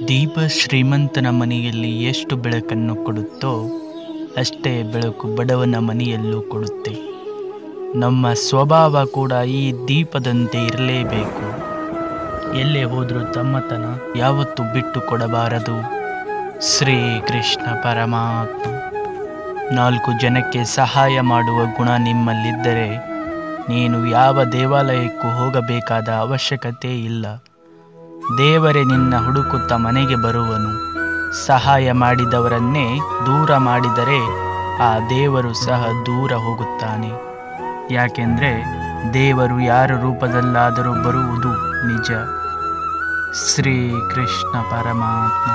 ದೀಪ ಶ್ರೀಮಂತನ ಮನೆಯಲ್ಲಿ ಎಷ್ಟು ಬೆಳಕನ್ನು ಕೊಡುತ್ತೋ ಅಷ್ಟೇ ಬೆಳಕು ಬಡವನ ಮನೆಯಲ್ಲೂ ಕೊಡುತ್ತೆ. ನಮ್ಮ ಸ್ವಭಾವ ಕೂಡ ಈ ದೀಪದಂತೆ ಇರಲೇಬೇಕು. ಎಲ್ಲೇ ಹೋದರೂ ತಮ್ಮತನ ಯಾವತ್ತೂ ಬಿಟ್ಟು ಕೊಡಬಾರದು. ಶ್ರೀ ಕೃಷ್ಣ ಪರಮಾತ್ಮ. 4 ಜನಕ್ಕೆ ಸಹಾಯ ಮಾಡುವ ಗುಣ ನಿಮ್ಮಲ್ಲಿದ್ದರೆ ನೀನು ಯಾವ ದೇವಾಲಯಕ್ಕೂ ಹೋಗಬೇಕಾದ ಅವಶ್ಯಕತೆ ಇಲ್ಲ. ದೇವರೇ ನಿನ್ನ ಹುಡುಕುತ್ತಾ ಮನೆಗೆ ಬರುವನು. ಸಹಾಯ ಮಾಡಿದವರನ್ನೇ ದೂರ ಮಾಡಿದರೆ ಆ ದೇವರು ಸಹ ದೂರ ಹೋಗುತ್ತಾನೆ. ಯಾಕೆಂದರೆ ದೇವರು ಯಾರ ರೂಪದಲ್ಲಾದರೂ ಬರುವುದು ನಿಜ. ಶ್ರೀ ಕೃಷ್ಣ ಪರಮಾತ್ಮ.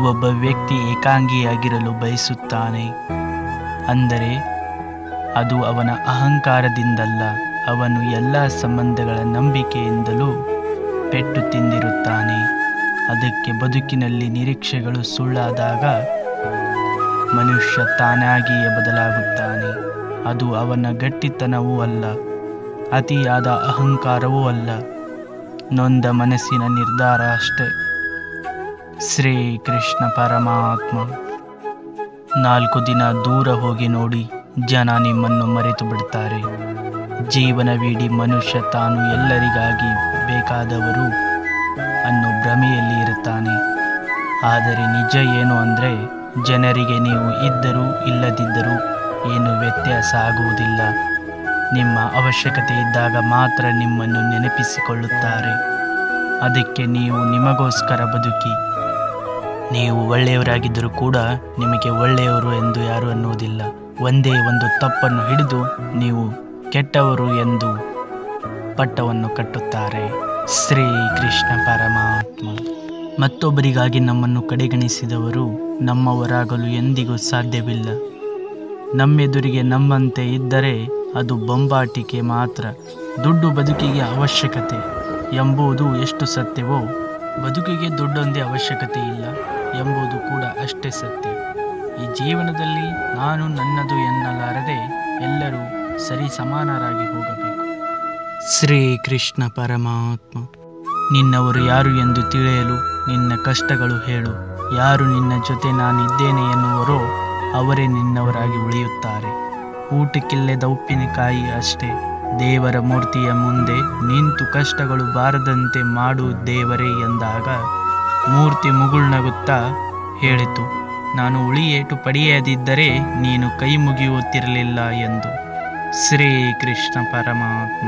ಒಬ್ಬ ವ್ಯಕ್ತಿ ಏಕಾಂಗಿಯಾಗಿರಲು ಬಯಸುತ್ತಾನೆ ಅಂದರೆ ಅದು ಅವನ ಅಹಂಕಾರದಿಂದಲ್ಲ, ಅವನು ಎಲ್ಲ ಸಂಬಂಧಗಳ ನಂಬಿಕೆಯಿಂದಲೂ ಪೆಟ್ಟು ತಿಂದಿರುತ್ತಾನೆ. ಅದಕ್ಕೆ ಬದುಕಿನಲ್ಲಿ ನಿರೀಕ್ಷೆಗಳು ಸುಳ್ಳಾದಾಗ ಮನುಷ್ಯ ತಾನಾಗಿಯೇ ಬದಲಾಗುತ್ತಾನೆ. ಅದು ಅವನ ಗಟ್ಟಿತನವೂ ಅಲ್ಲ, ಅತಿಯಾದ ಅಹಂಕಾರವೂ ಅಲ್ಲ, ನೊಂದ ಮನಸ್ಸಿನ ನಿರ್ಧಾರ ಅಷ್ಟೇ. ಶ್ರೀ ಕೃಷ್ಣ ಪರಮಾತ್ಮ. 4 ದಿನ ದೂರ ಹೋಗಿ ನೋಡಿ, ಜನ ನಿಮ್ಮನ್ನು ಮರೆತು ಬಿಡ್ತಾರೆ. ಜೀವನವಿಡೀ ಮನುಷ್ಯ ತಾನು ಎಲ್ಲರಿಗಾಗಿ ಬೇಕಾದವರು ಅನ್ನೋ ಭ್ರಮೆಯಲ್ಲಿ ಇರುತ್ತಾನೆ. ಆದರೆ ನಿಜ ಏನು ಅಂದರೆ ಜನರಿಗೆ ನೀವು ಇದ್ದರೂ ಇಲ್ಲದಿದ್ದರೂ ಏನು ವ್ಯತ್ಯಾಸ ಆಗುವುದಿಲ್ಲ. ನಿಮ್ಮ ಅವಶ್ಯಕತೆ ಇದ್ದಾಗ ಮಾತ್ರ ನಿಮ್ಮನ್ನು ನೆನಪಿಸಿಕೊಳ್ಳುತ್ತಾರೆ. ಅದಕ್ಕೆ ನೀವು ನಿಮಗೋಸ್ಕರ ಬದುಕಿ. ನೀವು ಒಳ್ಳೆಯವರಾಗಿದ್ದರೂ ಕೂಡ ನಿಮಗೆ ಒಳ್ಳೆಯವರು ಎಂದು ಯಾರೂ ಅನ್ನುವುದಿಲ್ಲ. ಒಂದೇ ಒಂದು ತಪ್ಪನ್ನು ಹಿಡಿದು ನೀವು ಕೆಟ್ಟವರು ಎಂದು ಪಟ್ಟವನ್ನು ಕಟ್ಟುತ್ತಾರೆ. ಶ್ರೀ ಕೃಷ್ಣ ಪರಮಾತ್ಮ. ಮತ್ತೊಬ್ಬರಿಗಾಗಿ ನಮ್ಮನ್ನು ಕಡೆಗಣಿಸಿದವರು ನಮ್ಮವರಾಗಲು ಎಂದಿಗೂ ಸಾಧ್ಯವಿಲ್ಲ. ನಮ್ಮೆದುರಿಗೆ ನಮ್ಮಂತೆ ಇದ್ದರೆ ಅದು ಬೊಂಬಾಟಿಕೆ ಮಾತ್ರ. ದುಡ್ಡು ಬದುಕಿಗೆ ಅವಶ್ಯಕತೆ ಎಂಬುದು ಎಷ್ಟು ಸತ್ಯವೋ, ಬದುಕಿಗೆ ದುಡ್ಡೊಂದೇ ಅವಶ್ಯಕತೆ ಇಲ್ಲ ಎಂಬುದು ಕೂಡ ಅಷ್ಟೇ ಸತ್ಯ. ಈ ಜೀವನದಲ್ಲಿ ನಾನು ನನ್ನದು ಎನ್ನಲಾರದೆ ಎಲ್ಲರೂ ಸರಿ ಸಮಾನರಾಗಿ ಹೋಗಬೇಕು. ಶ್ರೀ ಕೃಷ್ಣ ಪರಮಾತ್ಮ. ನಿನ್ನವರು ಯಾರು ಎಂದು ತಿಳಿಯಲು ನಿನ್ನ ಕಷ್ಟಗಳು ಹೇಳು. ಯಾರು ನಿನ್ನ ಜೊತೆ ನಾನಿದ್ದೇನೆ ಎನ್ನುವರೋ ಅವರೇ ನಿನ್ನವರಾಗಿ ಉಳಿಯುತ್ತಾರೆ. ಊಟಕ್ಕಿಲ್ಲದ ಉಪ್ಪಿನಕಾಯಿ ಅಷ್ಟೇ. ದೇವರ ಮೂರ್ತಿಯ ಮುಂದೆ ನಿಂತು ಕಷ್ಟಗಳು ಬಾರದಂತೆ ಮಾಡು ದೇವರೇ ಎಂದಾಗ ಮೂರ್ತಿ ಮುಗುಳ್ನಗುತ್ತಾ ಹೇಳಿತು, ನಾನು ಉಳಿಯೇಟು ಪಡೆಯದಿದ್ದರೆ ನೀನು ಕೈ ಮುಗಿಯುತ್ತಿರಲಿಲ್ಲ ಎಂದು. ಶ್ರೀ ಕೃಷ್ಣ ಪರಮಾತ್ಮ.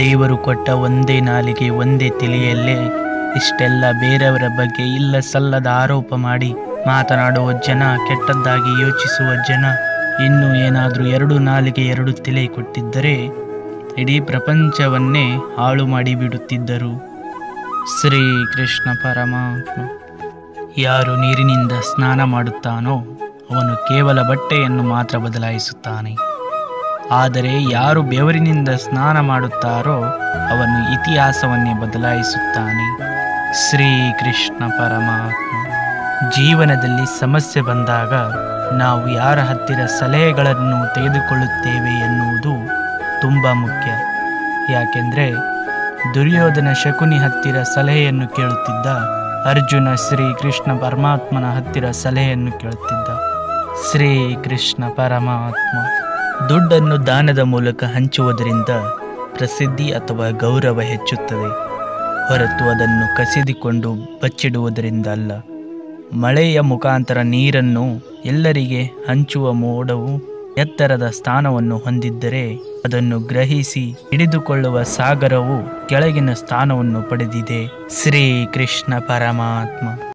ದೇವರು ಕೊಟ್ಟ ಒಂದೇ ನಾಲಿಗೆ ಒಂದೇ ತಿಳಿಯಲ್ಲೇ ಇಷ್ಟೆಲ್ಲ ಬೇರೆಯವರ ಬಗ್ಗೆ ಇಲ್ಲ ಸಲ್ಲದ ಆರೋಪ ಮಾಡಿ ಮಾತನಾಡುವ ಜನ, ಕೆಟ್ಟದ್ದಾಗಿ ಯೋಚಿಸುವ ಜನ, ಇನ್ನೂ ಏನಾದರೂ 2 ನಾಲಿಗೆ 2 ತಲೆ ಕೊಟ್ಟಿದ್ದರೆ ಇಡೀ ಪ್ರಪಂಚವನ್ನೇ ಹಾಳು ಮಾಡಿಬಿಡುತ್ತಿದ್ದರು. ಶ್ರೀ ಕೃಷ್ಣ ಪರಮಾತ್ಮ. ಯಾರು ನೀರಿನಿಂದ ಸ್ನಾನ ಮಾಡುತ್ತಾನೋ ಅವನು ಕೇವಲ ಬಟ್ಟೆಯನ್ನು ಮಾತ್ರ ಬದಲಾಯಿಸುತ್ತಾನೆ. ಆದರೆ ಯಾರು ಬೆವರಿನಿಂದ ಸ್ನಾನ ಮಾಡುತ್ತಾರೋ ಅವನು ಇತಿಹಾಸವನ್ನೇ ಬದಲಾಯಿಸುತ್ತಾನೆ. ಶ್ರೀ ಕೃಷ್ಣ ಪರಮಾತ್ಮ. ಜೀವನದಲ್ಲಿ ಸಮಸ್ಯೆ ಬಂದಾಗ ನಾವು ಯಾರ ಹತ್ತಿರ ಸಲಹೆಗಳನ್ನು ತೆಗೆದುಕೊಳ್ಳುತ್ತೇವೆ ಎನ್ನುವುದು ತುಂಬ ಮುಖ್ಯ. ಯಾಕೆಂದರೆ ದುರ್ಯೋಧನ ಶಕುನಿ ಹತ್ತಿರ ಸಲಹೆಯನ್ನು ಕೇಳುತ್ತಿದ್ದ, ಅರ್ಜುನ ಶ್ರೀ ಕೃಷ್ಣ ಪರಮಾತ್ಮನ ಹತ್ತಿರ ಸಲಹೆಯನ್ನು ಕೇಳುತ್ತಿದ್ದ. ಶ್ರೀ ಕೃಷ್ಣ ಪರಮಾತ್ಮ. ದುಡ್ಡನ್ನು ದಾನದ ಮೂಲಕ ಹಂಚುವುದರಿಂದ ಪ್ರಸಿದ್ಧಿ ಅಥವಾ ಗೌರವ ಹೆಚ್ಚುತ್ತದೆ ಹೊರತು ಅದನ್ನು ಕಸಿದುಕೊಂಡು ಬಚ್ಚಿಡುವುದರಿಂದ ಅಲ್ಲ. ಮಳೆಯ ಮುಖಾಂತರ ನೀರನ್ನು ಎಲ್ಲರಿಗೆ ಹಂಚುವ ಮೋಡವು ಎತ್ತರದ ಸ್ಥಾನವನ್ನು ಹೊಂದಿದ್ದರೆ ಅದನ್ನು ಗ್ರಹಿಸಿ ಹಿಡಿದುಕೊಳ್ಳುವ ಸಾಗರವು ಕೆಳಗಿನ ಸ್ಥಾನವನ್ನು ಪಡೆದಿದೆ. ಶ್ರೀ ಕೃಷ್ಣ ಪರಮಾತ್ಮ.